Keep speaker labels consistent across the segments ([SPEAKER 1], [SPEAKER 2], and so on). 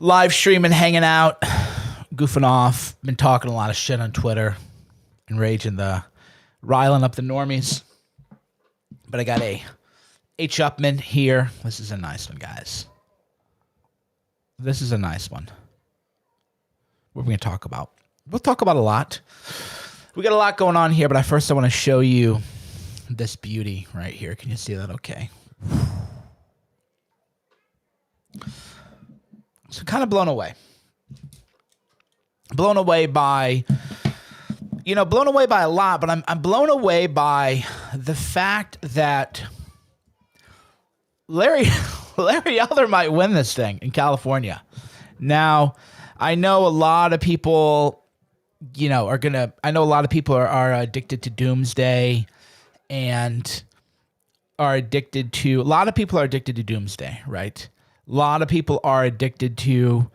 [SPEAKER 1] live streaming, hanging out, goofing off. Been talking a lot of shit on Twitter, riling up the normies. But I got a Chupman here. This is a nice one, guys. This is a nice one. What are we going to talk about? We'll talk about a lot. We got a lot going on here, but I want to show you this beauty right here. Can you see that okay? So kind of blown away. Blown away by a lot, but I'm blown away by the fact that Larry Elder might win this thing in California. Now, I know a lot of people, are addicted to doomsday and a lot of people are addicted to doomsday, right? A lot of people are addicted to,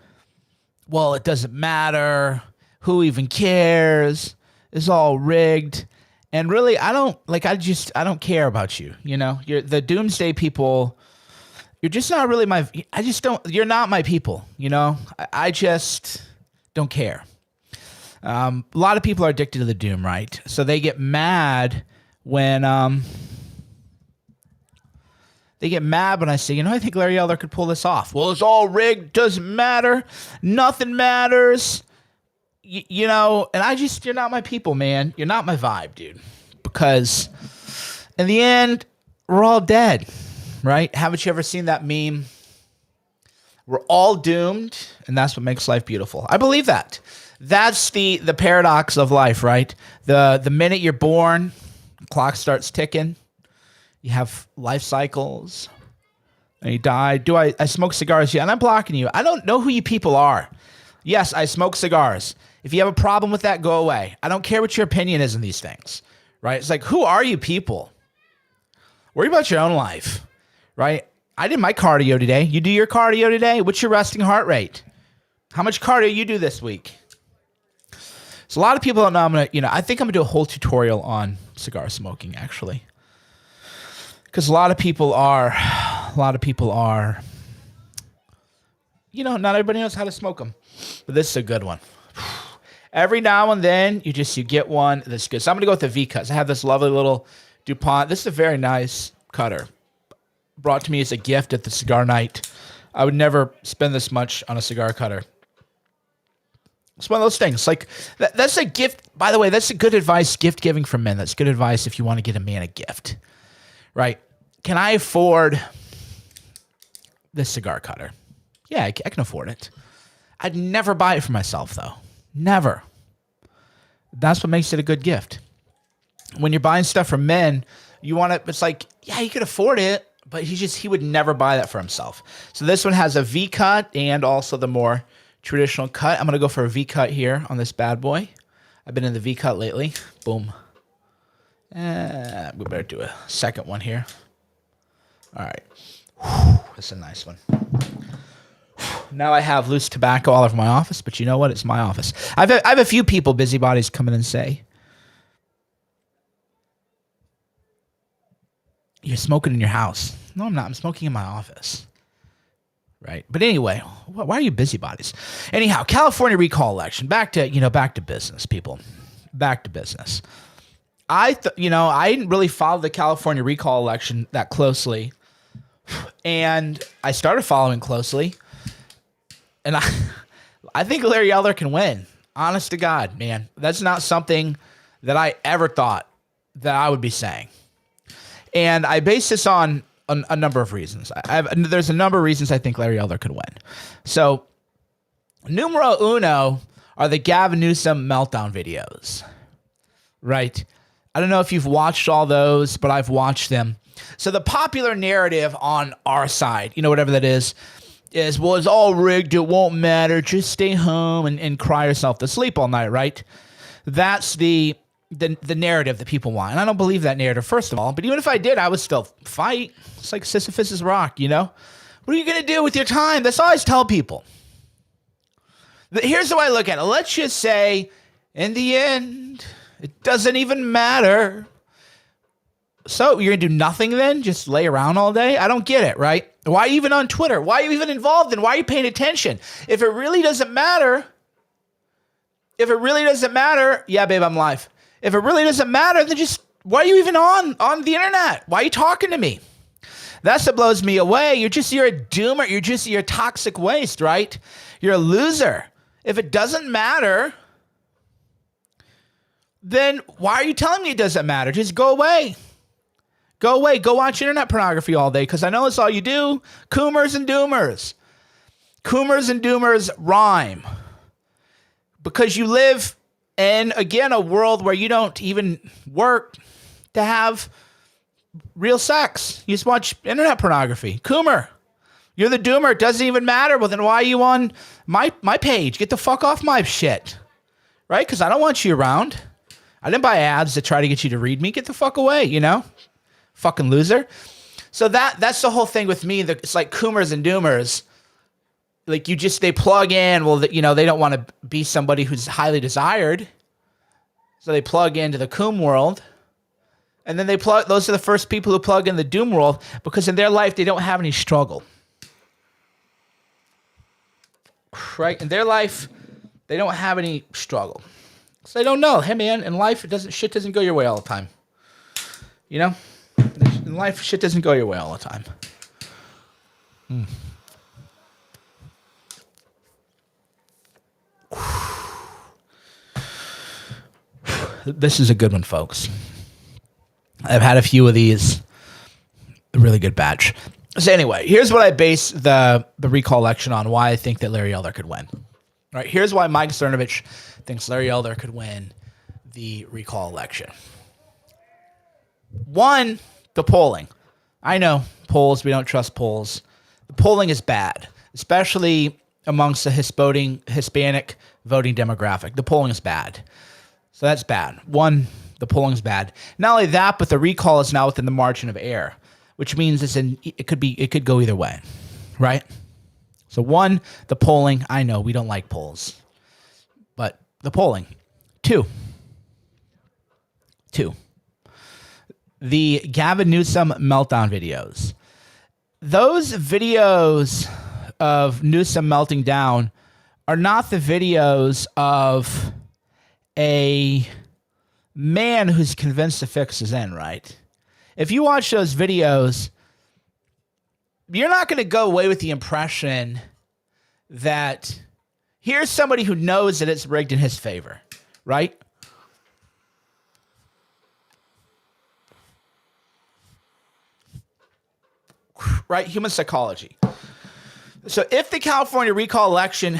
[SPEAKER 1] well, it doesn't matter. Who even cares? It's all rigged. And really, I don't care about you. You're the doomsday people. You're just not really you're not my people. I just don't care. A lot of people are addicted to the doom, right? So they get mad when, I say, I think Larry Elder could pull this off. Well, it's all rigged. Doesn't matter. Nothing matters. And you're not my people, man. You're not my vibe, dude. Because in the end, we're all dead, right? Haven't you ever seen that meme? We're all doomed, and that's what makes life beautiful. I believe that. That's the paradox of life, right? The minute you're born, the clock starts ticking. You have life cycles. And you die. I smoke cigars? Yeah, and I'm blocking you. I don't know who you people are. Yes, I smoke cigars. If you have a problem with that, go away. I don't care what your opinion is in these things, right? It's like, who are you people? Worry about your own life, right? I did my cardio today. You do your cardio today? What's your resting heart rate? How much cardio you do this week? So a lot of people don't know. I think I'm going to do a whole tutorial on cigar smoking, actually. Because a lot of people are, not everybody knows how to smoke them. But this is a good one. Every now and then, you get one that's good. So I'm going to go with the V-Cuts. I have this lovely little DuPont. This is a very nice cutter. Brought to me as a gift at the cigar night. I would never spend this much on a cigar cutter. It's one of those things. Like, that's a gift. By the way, that's a good advice, gift giving for men. That's good advice if you want to get a man a gift. Right? Can I afford this cigar cutter? Yeah, I can afford it. I'd never buy it for myself, though. Never. That's what makes it a good gift. When you're buying stuff for men, you want it. It's like, yeah, you could afford it, but he would never buy that for himself. So this one has a V cut and also the more traditional cut. I'm gonna go for a V cut here on this bad boy. I've been in the V cut lately. Boom. We better do a second one here. All right. That's a nice one. Now I have loose tobacco all over my office, but you know what? It's my office. I have a few people, busybodies, come in and say, you're smoking in your house. No, I'm not. I'm smoking in my office. Right? But anyway, why are you busybodies? Anyhow, California recall election. Back to business, people. Back to business. I didn't really follow the California recall election that closely. And I started following closely. And I think Larry Elder can win. Honest to God, man. That's not something that I ever thought that I would be saying. And I base this on a number of reasons. There's a number of reasons I think Larry Elder could win. So, numero uno are the Gavin Newsom meltdown videos. Right? I don't know if you've watched all those, but I've watched them. So the popular narrative on our side, whatever that is, well, it's all rigged, it won't matter, just stay home and cry yourself to sleep all night, right? That's the narrative that people want. And I don't believe that narrative, first of all. But even if I did, I would still fight. It's like Sisyphus' rock, What are you going to do with your time? That's all I always tell people. Here's the way I look at it. Let's just say, in the end, it doesn't even matter So you're going to do nothing then? Just lay around all day? I don't get it, right? Why are you even on Twitter? Why are you even involved in? Why are you paying attention? If it really doesn't matter, yeah, babe, I'm live. If it really doesn't matter, then just, why are you even on the internet? Why are you talking to me? That's what blows me away. You're a doomer. You're a toxic waste, right? You're a loser. If it doesn't matter, then why are you telling me it doesn't matter? Just go away. Go away. Go watch internet pornography all day, because I know it's all you do. Coomers and doomers. Coomers and doomers rhyme. Because you live in, again, a world where you don't even work to have real sex. You just watch internet pornography. Coomer. You're the doomer. It doesn't even matter. Well, then why are you on my page? Get the fuck off my shit. Right? Because I don't want you around. I didn't buy ads to try to get you to read me. Get the fuck away, you know? Fucking loser. So that's the whole thing with me. It's like coomers and doomers. Like they plug in. Well, they don't want to be somebody who's highly desired. So they plug into the coom world. And then those are the first people who plug in the doom world, because in their life, they don't have any struggle. Right? In their life, they don't have any struggle. So they don't know. Hey, man, in life, shit doesn't go your way all the time. You know? In life, shit doesn't go your way all the time. This is a good one, folks. I've had a few of these. A really good batch. So anyway, here's what I base the recall election on, why I think that Larry Elder could win. All right, here's why Mike Cernovich thinks Larry Elder could win the recall election. One, the polling. I know, polls, we don't trust polls. The polling is bad, especially amongst the Hispanic voting demographic. The polling is bad. So that's bad. One, the polling is bad. Not only that, but the recall is now within the margin of error, which means it could go either way, right? So one, the polling. I know we don't like polls, but the polling. Two, the Gavin Newsom meltdown videos. Those videos of Newsom melting down are not the videos of a man who's convinced the fix is in, right? If you watch those videos, you're not going to go away with the impression that here's somebody who knows that it's rigged in his favor, right? Right? Human psychology. So if the California recall election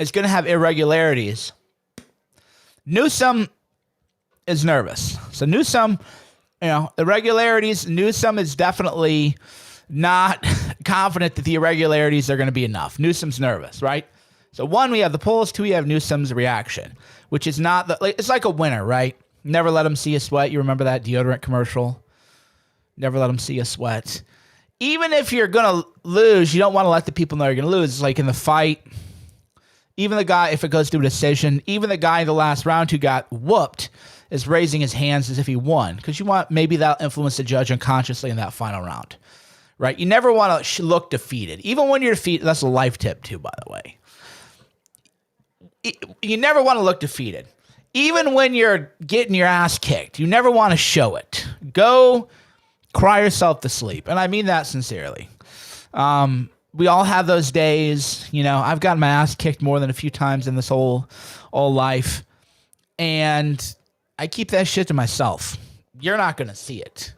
[SPEAKER 1] is going to have irregularities, Newsom is nervous. So Newsom, irregularities, Newsom is definitely not confident that the irregularities are going to be enough. Newsom's nervous, right? So one, we have the polls. Two, we have Newsom's reaction, which is not it's like a winner, right? Never let him see you sweat. You remember that deodorant commercial? Never let him see you sweat. Even if you're going to lose, you don't want to let the people know you're going to lose. It's like in the fight. Even the guy, if it goes to a decision, even the guy in the last round who got whooped is raising his hands as if he won, because you want, maybe that'll influence the judge unconsciously in that final round, right? You never want to look defeated. Even when you're defeated, that's a life tip too, by the way. You never want to look defeated. Even when you're getting your ass kicked, you never want to show it. Go cry yourself to sleep. And I mean that sincerely. We all have those days. I've gotten my ass kicked more than a few times in this whole life. And I keep that shit to myself. You're not going to see it,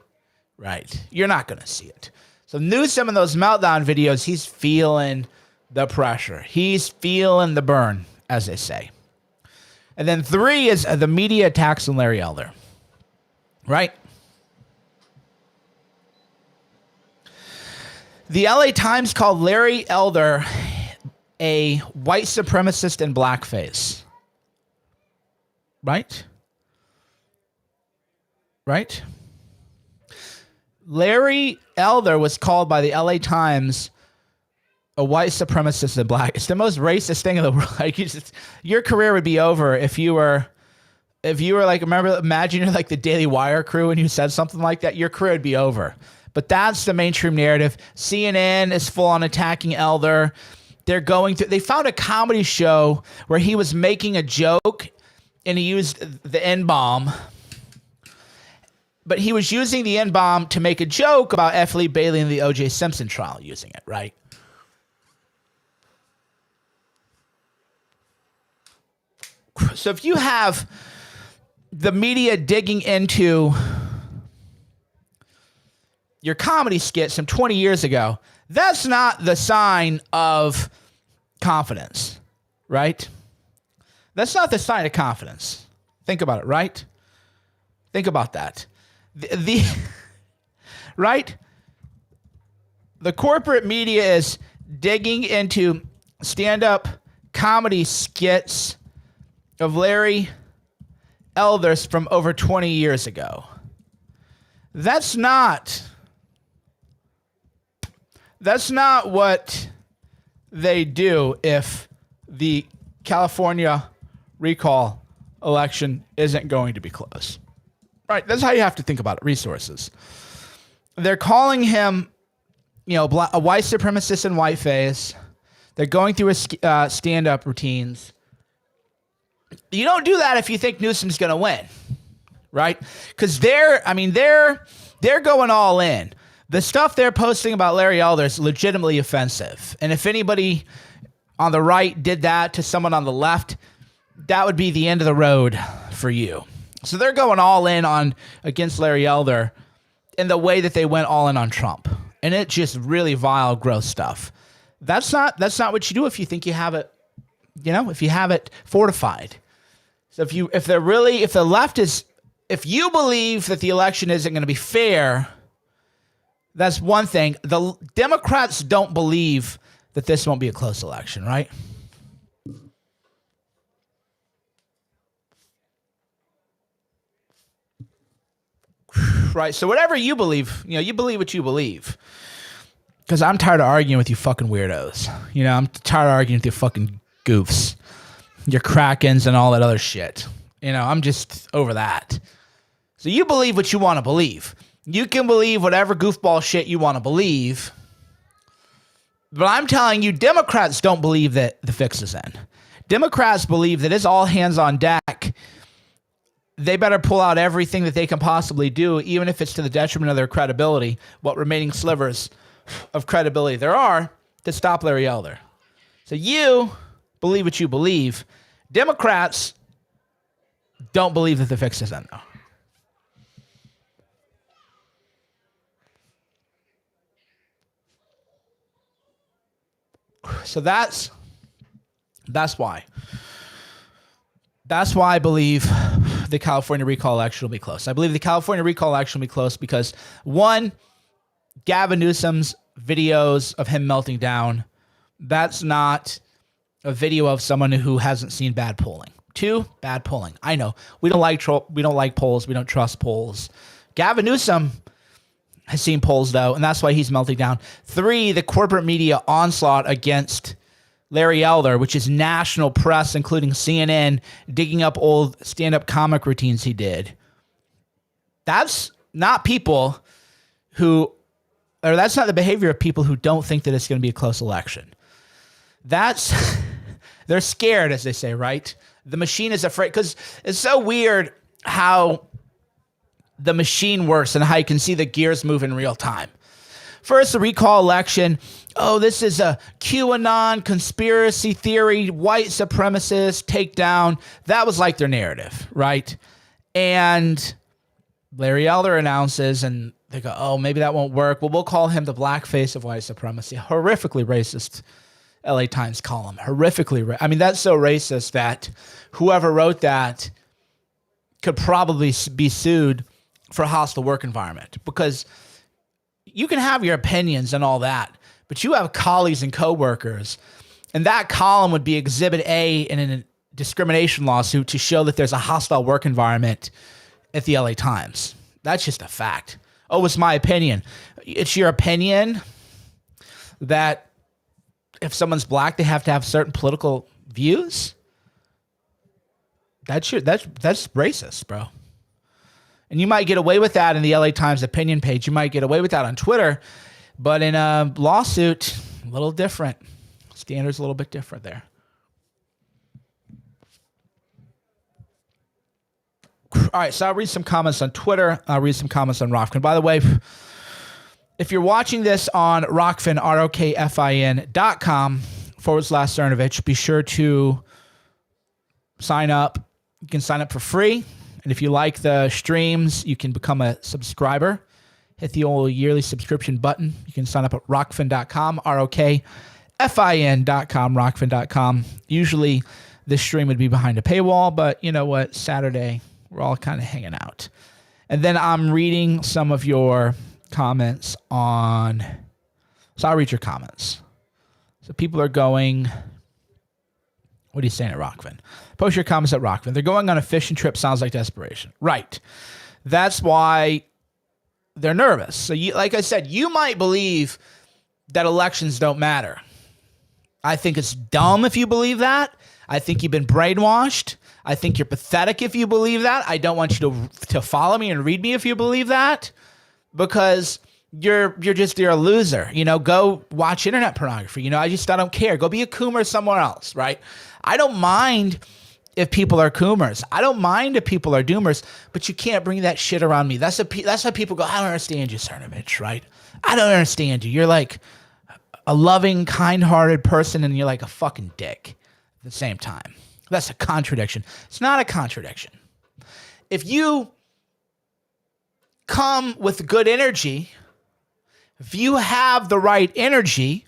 [SPEAKER 1] right? You're not going to see it. So Newsom in those meltdown videos, he's feeling the pressure. He's feeling the burn, as they say. And then 3 is the media attacks on Larry Elder, right? The LA Times called Larry Elder a white supremacist in blackface. Right? Right? Larry Elder was called by the LA Times a white supremacist in black. It's the most racist thing in the world. Like your career would be over if you were if you were like, imagine you're like the Daily Wire crew and you said something like that, your career would be over. But that's the mainstream narrative. CNN is full on attacking Elder. They found a comedy show where he was making a joke and he used the N-bomb. But he was using the N-bomb to make a joke about F. Lee Bailey and the O.J. Simpson trial using it, right? So if you have the media digging into your comedy skits from 20 years ago, that's not the sign of confidence, right? That's not the sign of confidence. Think about it, right? Think about that. Right? The corporate media is digging into stand-up comedy skits of Larry Elders from over 20 years ago. That's not what they do if the California recall election isn't going to be close. Right, that's how you have to think about it. Resources. They're calling him, a white supremacist in whiteface. They're going through his stand-up routines. You don't do that if you think Newsom's going to win, right? Because they're going all in. The stuff they're posting about Larry Elder is legitimately offensive. And if anybody on the right did that to someone on the left, that would be the end of the road for you. So they're going all in against Larry Elder in the way that they went all in on Trump. And it's just really vile, gross stuff. That's not what you do if you think you have it, if you have it fortified. So if you believe that the election isn't going to be fair, that's one thing. The Democrats don't believe that this won't be a close election, right? Right. So whatever you believe, you believe what you believe. Because I'm tired of arguing with you fucking weirdos. I'm tired of arguing with you fucking goofs. Your Krakens and all that other shit. I'm just over that. So you believe what you want to believe. You can believe whatever goofball shit you want to believe. But I'm telling you, Democrats don't believe that the fix is in. Democrats believe that it's all hands on deck. They better pull out everything that they can possibly do, even if it's to the detriment of their credibility, what remaining slivers of credibility there are, to stop Larry Elder. So you believe what you believe. Democrats don't believe that the fix is in, though. So that's why. That's why I believe the California recall election will be close. I believe the California recall election will be close because, one, Gavin Newsom's videos of him melting down, that's not a video of someone who hasn't seen bad polling. Two, bad polling. I know. We don't like polls. We don't trust polls. Gavin Newsom has seen polls, though, and that's why he's melting down. Three, the corporate media onslaught against Larry Elder, which is national press, including CNN, digging up old stand-up comic routines he did. That's not the behavior of people who don't think that it's going to be a close election. They're scared, as they say, right? The machine is afraid, because it's so weird how the machine works and how you can see the gears move in real time. First, the recall election. Oh, this is a QAnon conspiracy theory, white supremacist takedown. That was like their narrative, right? And Larry Elder announces, and they go, oh, maybe that won't work. Well, we'll call him the blackface of white supremacy. Horrifically racist LA Times column. Horrifically. That's so racist that whoever wrote that could probably be sued for a hostile work environment, because you can have your opinions and all that, but you have colleagues and coworkers, and that column would be Exhibit A in a discrimination lawsuit to show that there's a hostile work environment at the LA Times. That's just a fact. Oh, it's my opinion. It's your opinion that if someone's black, they have to have certain political views? That's racist, bro. And you might get away with that in the LA Times opinion page. You might get away with that on Twitter, but in a lawsuit, a little different. Standards a little bit different there. All right, so I'll read some comments on Twitter. I'll read some comments on Rockfin. By the way, if you're watching this on Rockfin, ROKFIN.com/Cernovich, be sure to sign up. You can sign up for free. And if you like the streams, you can become a subscriber. Hit the old yearly subscription button. You can sign up at rockfin.com, ROKFIN.com, rockfin.com. Usually this stream would be behind a paywall, but you know what? Saturday, we're all kind of hanging out. And then I'm reading some of your comments on... So I'll read your comments. So people are going... What are you saying at Rockfin? Post your comments at Rockfin. They're going on a fishing trip. Sounds like desperation. Right. That's why they're nervous. So, like I said, you might believe that elections don't matter. I think it's dumb if you believe that. I think you've been brainwashed. I think you're pathetic if you believe that. I don't want you to follow me and read me if you believe that, because you're a loser. Go watch internet pornography. I don't care. Go be a coomer somewhere else, right? I don't mind if people are coomers. I don't mind if people are doomers, but you can't bring that shit around me. That's why people go, I don't understand you, Cernovich, right? I don't understand you. You're like a loving, kind-hearted person, and you're like a fucking dick at the same time. That's a contradiction. It's not a contradiction. If you come with good energy, if you have the right energy,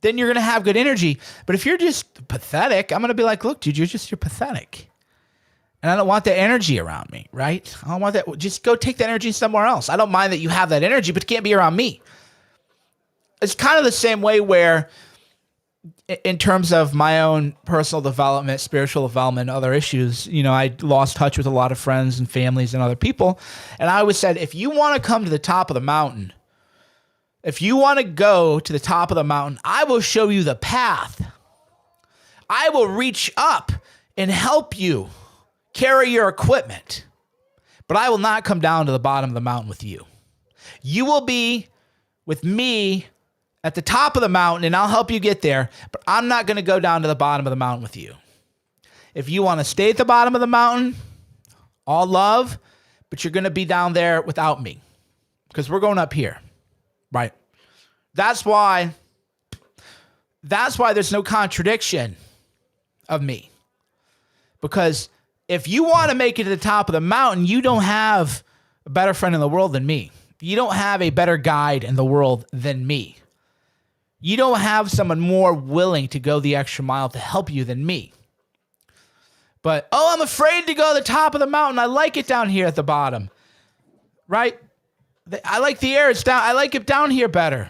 [SPEAKER 1] then you're going to have good energy. But if you're just pathetic, I'm going to be like, look, dude, you're pathetic. And I don't want that energy around me, right? I don't want that. Just go take that energy somewhere else. I don't mind that you have that energy, but it can't be around me. It's kind of the same way where, in terms of my own personal development, spiritual development, other issues, I lost touch with a lot of friends and families and other people. And I always said, if you want to come to the top of the mountain, if you want to go to the top of the mountain, I will show you the path. I will reach up and help you carry your equipment, but I will not come down to the bottom of the mountain with you. You will be with me at the top of the mountain, and I'll help you get there, but I'm not going to go down to the bottom of the mountain with you. If you want to stay at the bottom of the mountain, all love, but you're going to be down there without me, because we're going up here. Right. That's why there's no contradiction of me. Because if you want to make it to the top of the mountain, you don't have a better friend in the world than me. You don't have a better guide in the world than me. You don't have someone more willing to go the extra mile to help you than me. But, I'm afraid to go to the top of the mountain. I like it down here at the bottom. Right? I like the air. It's down. I like it down here better.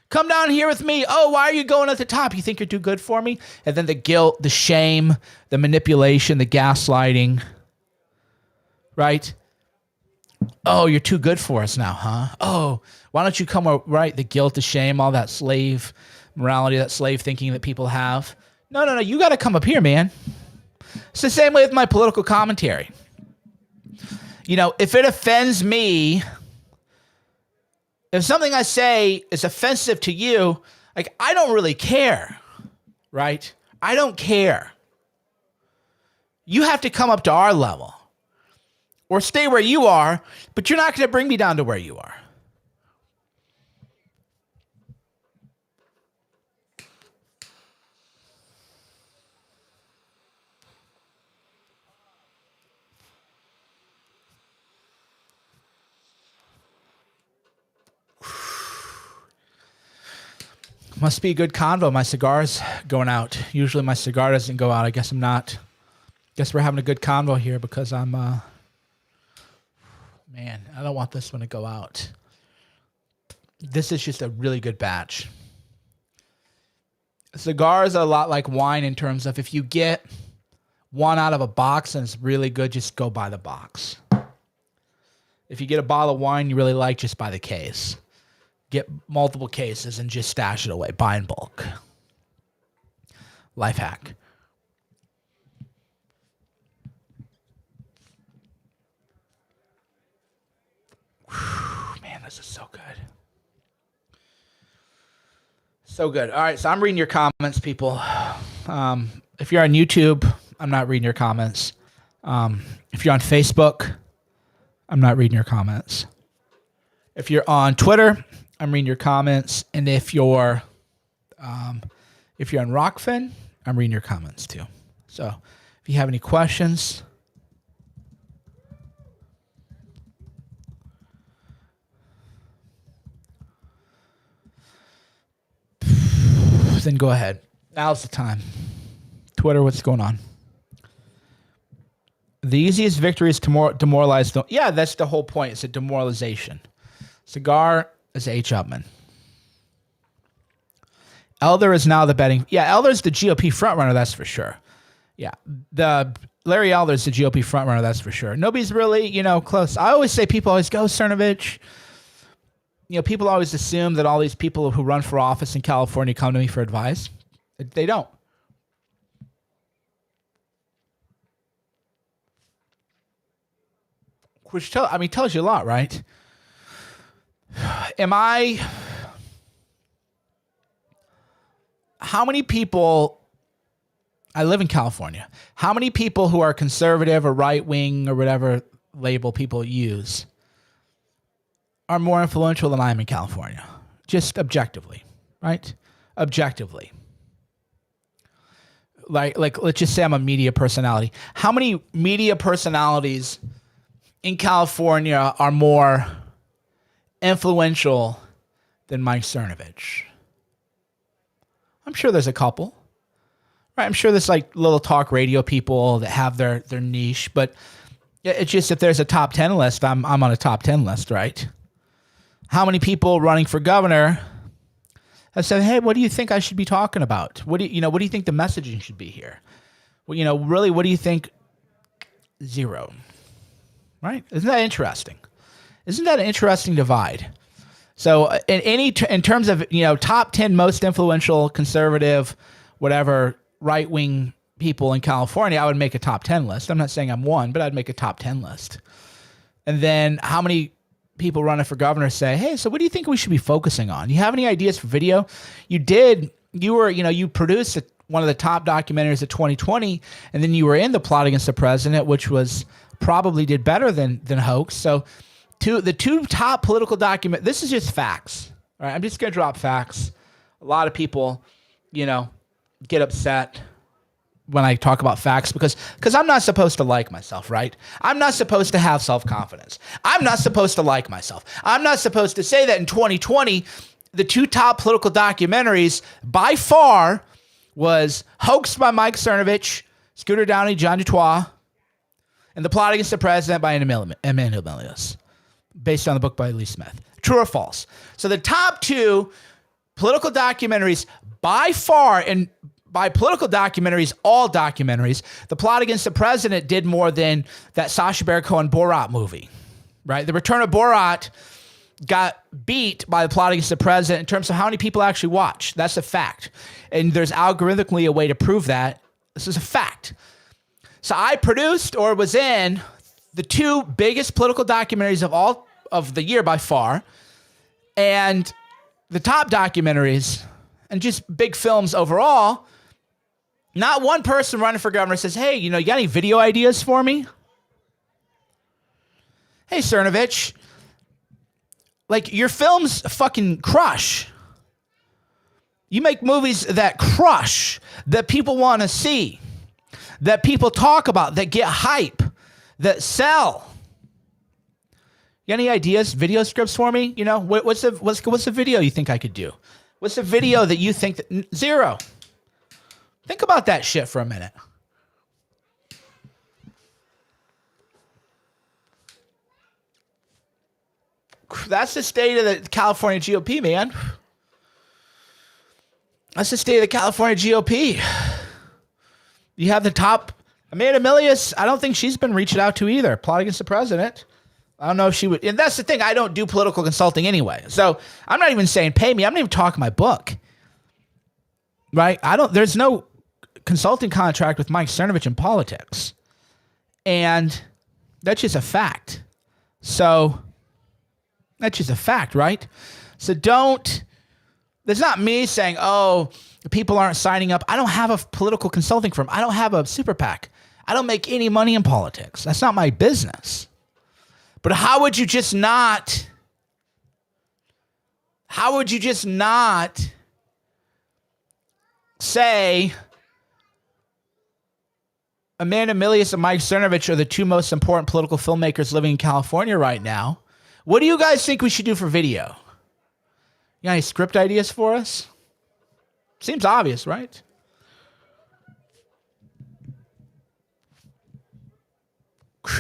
[SPEAKER 1] Come down here with me. Oh, why are you going at the top? You think you're too good for me? And then the guilt, the shame, the manipulation, the gaslighting. Right? Oh, you're too good for us now, huh? Oh, why don't you come over? Right? The guilt, the shame, all that slave morality, that slave thinking that people have. No. You got to come up here, man. It's the same way with my political commentary. If it offends me, if something I say is offensive to you, like, I don't really care, right? I don't care. You have to come up to our level or stay where you are, but you're not going to bring me down to where you are. Must be a good convo. My cigar's going out. Usually my cigar doesn't go out. I guess I'm not. Guess we're having a good convo here because I'm, man, I don't want this one to go out. This is just a really good batch. Cigars are a lot like wine in terms of if you get one out of a box and it's really good, just go buy the box. If you get a bottle of wine you really like, just buy the case. Get multiple cases and just stash it away. Buy in bulk. Life hack. this is so good. So good. All right, so I'm reading your comments, people. If you're on YouTube, I'm not reading your comments. If you're on Facebook, I'm not reading your comments. If you're on Twitter, I'm reading your comments. And if you're on Rockfin, I'm reading your comments too. So if you have any questions, then go ahead. Now's the time. Twitter, what's going on? The easiest victory is to demoralize. Yeah, that's the whole point. It's a demoralization. Cigar is H. Upman. Elder is now the betting. Yeah, Elder's the GOP frontrunner, that's for sure. Yeah, Larry Elder's the GOP frontrunner, that's for sure. Nobody's really, close. I always say people always go, Cernovich. People always assume that all these people who run for office in California come to me for advice. They don't. Which tells you a lot, right? How many people, I live in California, how many people who are conservative or right-wing or whatever label people use are more influential than I am in California? Just objectively, right? Objectively. Like let's just say I'm a media personality. How many media personalities in California are more influential than Mike Cernovich? I'm sure there's a couple, right? I'm sure there's like little talk radio people that have their niche, but it's just if there's a top 10 list, I'm on a top 10 list, right? How many people running for governor have said, "Hey, what do you think I should be talking about? What do you think the messaging should be here? Well, really, what do you think?" Zero. Right? Isn't that interesting? Isn't that an interesting divide? So in terms of, top 10 most influential conservative, whatever, right-wing people in California, I would make a top 10 list. I'm not saying I'm one, but I'd make a top 10 list. And then how many people running for governor say, "Hey, so what do you think we should be focusing on? You have any ideas for video?" You produced one of the top documentaries of 2020, and then you were in The Plot Against the President, which was probably did better than Hoax. So the two top political this is just facts. All right, I'm just going to drop facts. A lot of people, get upset when I talk about facts because I'm not supposed to like myself, right? I'm not supposed to have self-confidence. I'm not supposed to like myself. I'm not supposed to say that in 2020, the two top political documentaries by far was Hoax by Mike Cernovich, Scooter Downey, John Dutoit, and The Plot Against the President by Emmanuel Milius, based on the book by Lee Smith. True or false? So the top two political documentaries by far, and by political documentaries, all documentaries, The Plot Against the President did more than that Sacha Baron Cohen Borat movie, right? The Return of Borat got beat by The Plot Against the President in terms of how many people actually watch. That's a fact. And there's algorithmically a way to prove that. This is a fact. So I produced or was in the two biggest political documentaries of all of the year by far, and the top documentaries and just big films overall. Not one person running for governor says, "Hey, you got any video ideas for me? Hey, Cernovich, like your films fucking crush. You make movies that crush, that people want to see, that people talk about, that get hype, that sell. You got any ideas, video scripts for me? What's the video you think I could do? What's the video that you think that zero? Think about that shit for a minute. That's the state of the California GOP, man. That's the state of the California GOP. You have the top, Amanda Milius, I don't think she's been reached out to either. Plot Against the President. I don't know if she would. And that's the thing. I don't do political consulting anyway. So I'm not even saying pay me. I'm not even talking my book. Right? There's no consulting contract with Mike Cernovich in politics. And that's just a fact. So That's just a fact, right? So there's not me saying, oh, people aren't signing up. I don't have a political consulting firm. I don't have a super PAC. I don't make any money in politics. That's not my business. But how would you just not say Amanda Milius and Mike Cernovich are the two most important political filmmakers living in California right now? What do you guys think we should do for video? You got any script ideas for us? Seems obvious, right?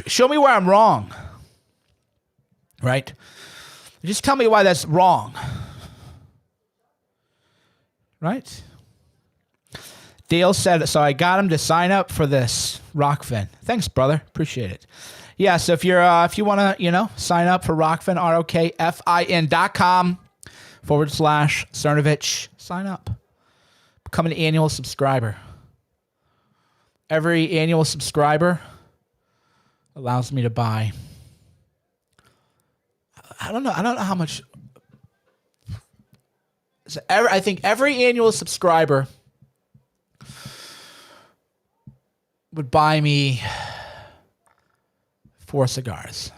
[SPEAKER 1] Show me where I'm wrong. Right? Just tell me why that's wrong. Right? Dale said, so I got him to sign up for this Rockfin. Thanks, brother. Appreciate it. Yeah, so if you want to, sign up for Rockfin, ROKFIN.com/Cernovich, sign up. Become an annual subscriber. Every annual subscriber allows me to buy. I don't know how much. So I think every annual subscriber would buy me 4 cigars.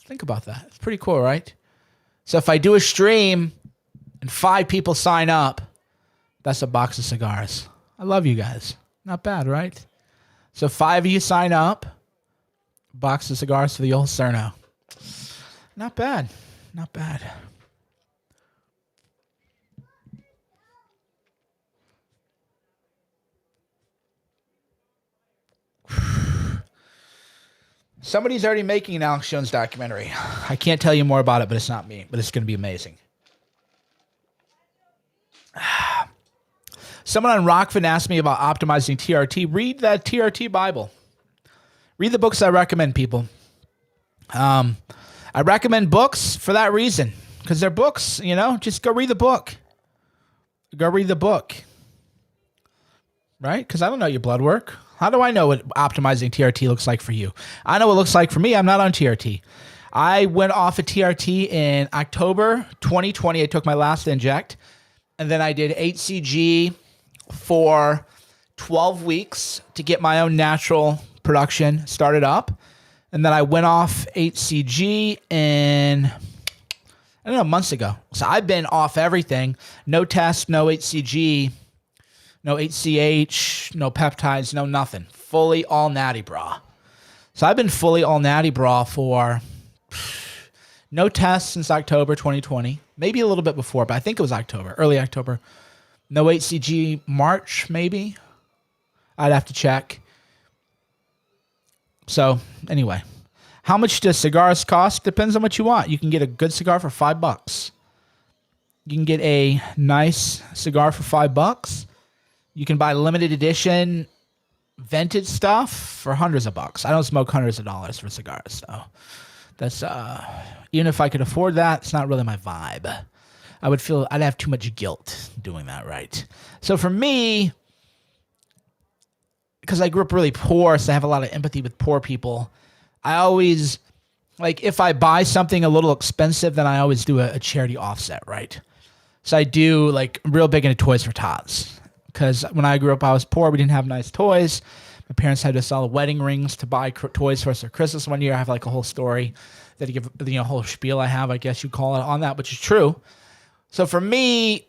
[SPEAKER 1] Think about that. It's pretty cool, right? So if I do a stream and 5 people sign up, that's a box of cigars. I love you guys. Not bad, right? So 5 of you sign up, box of cigars for the old Cerno. Not bad. Not bad. Somebody's already making an Alex Jones documentary. I can't tell you more about it, but it's not me. But it's going to be amazing. Someone on Rockfin asked me about optimizing TRT. Read that TRT Bible. Read the books I recommend, people. I recommend books for that reason. Because they're books, just go read the book. Go read the book. Right? Because I don't know your blood work. How do I know what optimizing TRT looks like for you? I know what it looks like for me. I'm not on TRT. I went off of TRT in October 2020. I took my last inject. And then I did HCG for 12 weeks to get my own natural production started up. And then I went off HCG months ago. So I've been off everything. No test, no HCG. No HCH, no peptides, no nothing. Fully all natty bra. So I've been fully all natty bra for no tests since October 2020. Maybe a little bit before, but I think it was October, early October. No HCG March, maybe. I'd have to check. So anyway, how much does cigars cost? Depends on what you want. You can get a good cigar for $5. You can get a nice cigar for $5. You can buy limited edition vintage stuff for hundreds of bucks. I don't smoke hundreds of dollars for cigars, so that's even if I could afford that, it's not really my vibe. I'd have too much guilt doing that, right? So for me, because I grew up really poor, so I have a lot of empathy with poor people. I always if I buy something a little expensive, then I always do a charity offset, right? So I do real big into Toys for Tots. Because when I grew up, I was poor. We didn't have nice toys. My parents had to sell wedding rings to buy toys for us for Christmas one year. I have a whole story that I give, whole spiel I have, I guess you call it, on that, which is true. So for me,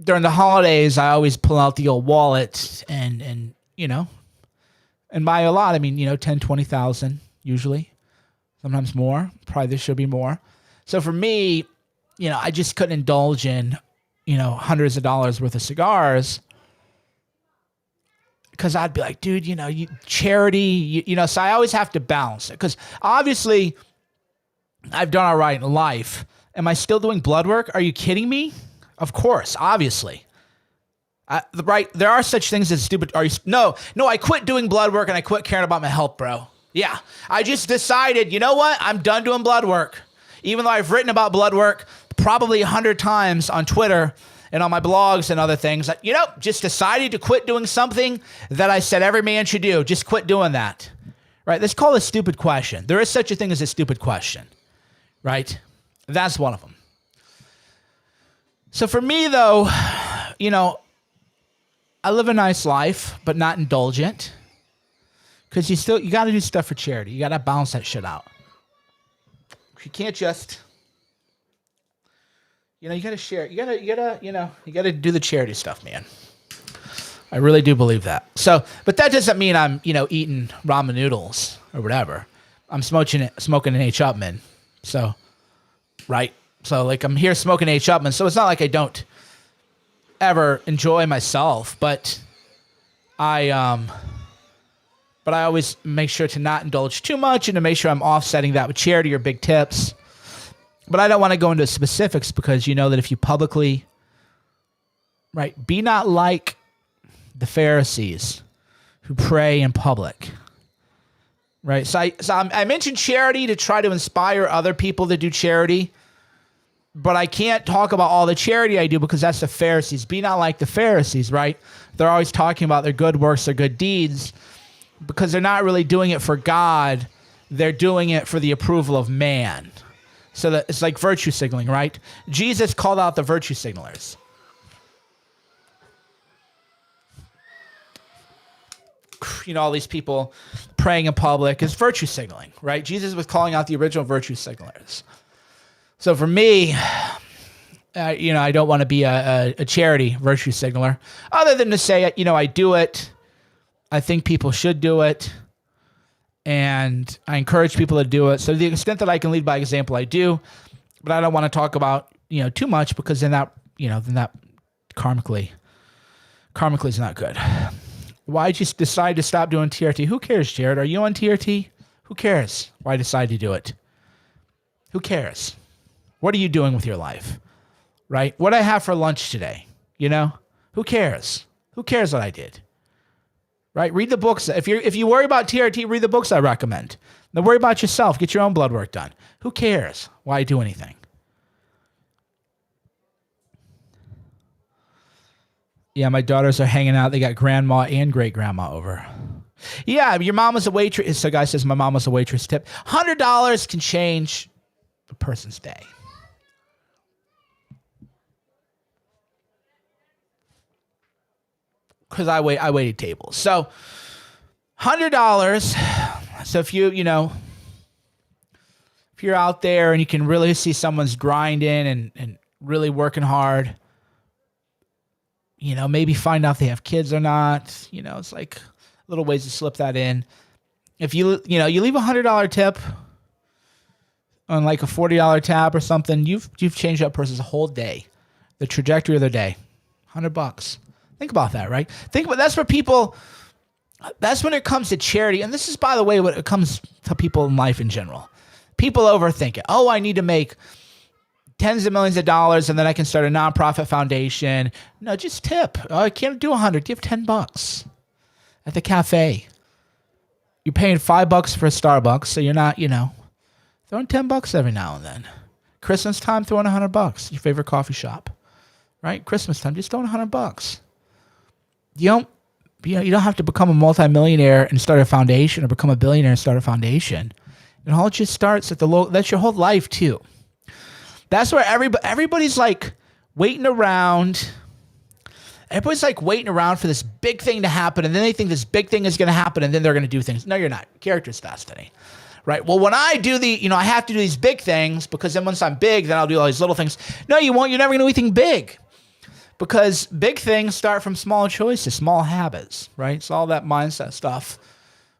[SPEAKER 1] during the holidays, I always pull out the old wallet and buy a lot. I mean, 10, 20,000 usually, sometimes more. Probably this should be more. So for me, I just couldn't indulge in, hundreds of dollars worth of cigars. Because I'd be like, dude, charity, so I always have to balance it. Because obviously, I've done all right in life. Am I still doing blood work? Are you kidding me? Of course, obviously. There are such things as stupid. No, I quit doing blood work and I quit caring about my health, bro. Yeah, I just decided, you know what? I'm done doing blood work. Even though I've written about blood work probably 100 times on Twitter and on my blogs and other things, just decided to quit doing something that I said every man should do. Just quit doing that, right? Let's call it a stupid question. There is such a thing as a stupid question, right? That's one of them. So for me, though, I live a nice life, but not indulgent. Because you got to do stuff for charity. You got to balance that shit out. You can't just, you got to share. You got to do the charity stuff, man. I really do believe that. So, but that doesn't mean I'm, eating ramen noodles or whatever. I'm smoking an H. Upman. So, right. So like I'm here smoking H. Upman. So it's not like I don't ever enjoy myself, but I always make sure to not indulge too much and to make sure I'm offsetting that with charity or big tips. But I don't want to go into specifics because you know that if you publicly, right, be not like the Pharisees who pray in public, right? So I mentioned charity to try to inspire other people to do charity, but I can't talk about all the charity I do because that's the Pharisees. Be not like the Pharisees, right? They're always talking about their good works, their good deeds, because they're not really doing it for God. They're doing it for the approval of man. So that it's like virtue signaling, right? Jesus called out the virtue signalers. All these people praying in public is virtue signaling, right? Jesus was calling out the original virtue signalers. So for me, I don't want to be a charity virtue signaler other than to say, I do it. I think people should do it. And I encourage people to do it. So to the extent that I can lead by example, I do. But I don't want to talk about, too much because then that karmically is not good. Why'd you decide to stop doing TRT? Who cares, Jared? Are you on TRT? Who cares why I decide to do it? Who cares? What are you doing with your life? Right? What I have for lunch today? Who cares? Who cares what I did? Right? Read the books. If you worry about TRT, read the books I recommend. Then worry about yourself. Get your own blood work done. Who cares why I do anything? Yeah, my daughters are hanging out. They got grandma and great-grandma over. Yeah, your mom was a waitress. So a guy says, my mom was a waitress tip. $100 can change a person's day. Because I waited tables. So $100. So if if you're out there and you can really see someone's grinding and really working hard, maybe find out if they have kids or not. It's like little ways to slip that in. If you leave $100 tip on like a $40 tab or something, you've changed that person's whole day, the trajectory of their day. $100. Think about that, right? That's for people. That's when it comes to charity. And this is, by the way, when it comes to people in life in general. People overthink it. Oh, I need to make tens of millions of dollars and then I can start a nonprofit foundation. No, just tip. Oh, I can't do 100. Give $10 at the cafe. You're paying $5 for a Starbucks, so you're not, throwing $10 every now and then. Christmas time, throwing $100. Your favorite coffee shop, right? Christmas time, just throwing $100. You don't have to become a multimillionaire and start a foundation or become a billionaire and start a foundation. It all just starts at the low. That's your whole life too. That's where everybody's like waiting around. Everybody's like waiting around for this big thing to happen, and then they think this big thing is going to happen, and then they're going to do things. No, you're not. Character's destiny, right? Well, when I do I have to do these big things because then once I'm big, then I'll do all these little things. No, you won't. You're never going to do anything big because big things start from small choices, small habits, right? It's all that mindset stuff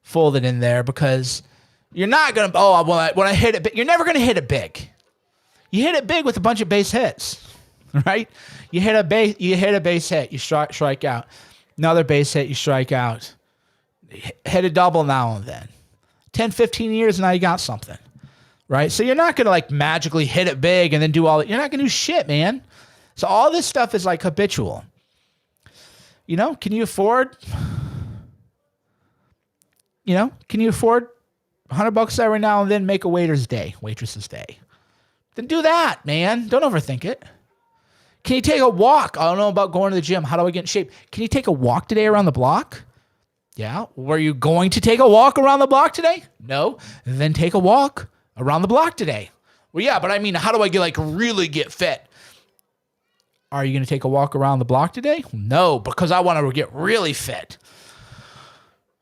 [SPEAKER 1] folded in there because you're not going to, when I hit it big, you're never going to hit it big. You hit it big with a bunch of base hits, right? You hit a base hit, you strike out. Another base hit, you strike out. Hit a double now and then. 10, 15 years, now you got something, right? So you're not going to like magically hit it big and then do all that. You're not going to do shit, man. So all this stuff is like habitual. Can you afford, $100 every now and then make a waitress's day? Then do that, man. Don't overthink it. Can you take a walk? I don't know about going to the gym. How do I get in shape? Can you take a walk today around the block? Yeah. Were you going to take a walk around the block today? No. Then take a walk around the block today. Well, yeah, but I mean, how do I really get fit? Are you going to take a walk around the block today? No, because I want to get really fit.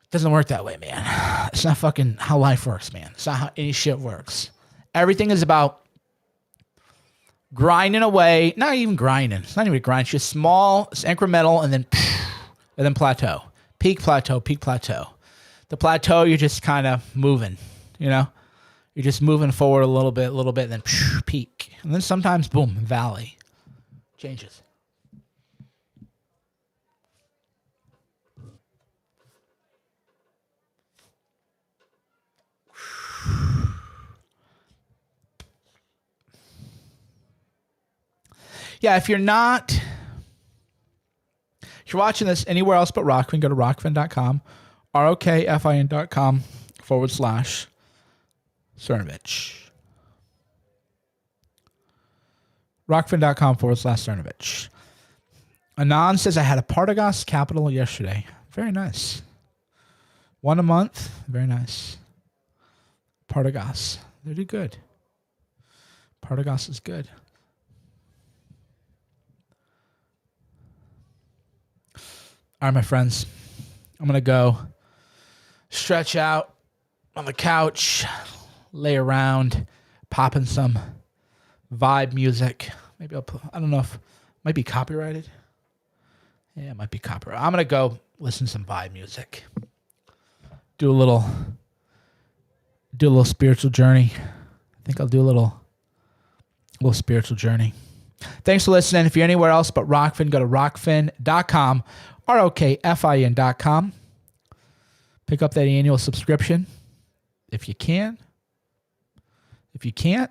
[SPEAKER 1] It doesn't work that way, man. It's not fucking how life works, man. It's not how any shit works. Everything is about grinding away. Not even grinding. It's not even a grind. It's just small, it's incremental, and then plateau. Peak plateau, peak plateau. The plateau, you're just kind of moving, you know? You're just moving forward a little bit, and then peak. And then sometimes, boom, valley. Changes. Yeah, if you're watching this anywhere else but Rockfin, go to rockfin.com, ROKFIN.com/Cernovich. Rockfin.com/Cernovich. Anand says, I had a Partagas Capital yesterday. Very nice. 1 a month. Very nice. Partagas. They do good. Partagas is good. All right, my friends. I'm going to go stretch out on the couch, lay around, popping some vibe music. Maybe I'll put, I don't know if it might be copyrighted. Yeah, it might be copyrighted. I'm going to go listen to some vibe music. Do a little spiritual journey. I think I'll do a little spiritual journey. Thanks for listening. If you're anywhere else but Rockfin, go to rockfin.com, ROKFIN.com. Pick up that annual subscription if you can. If you can't,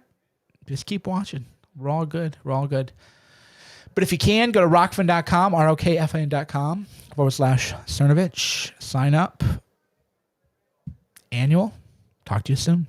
[SPEAKER 1] just keep watching. We're all good. But if you can, go to rockfin.com, ROKFIN.com /Cernovich. Sign up. Annual. Talk to you soon.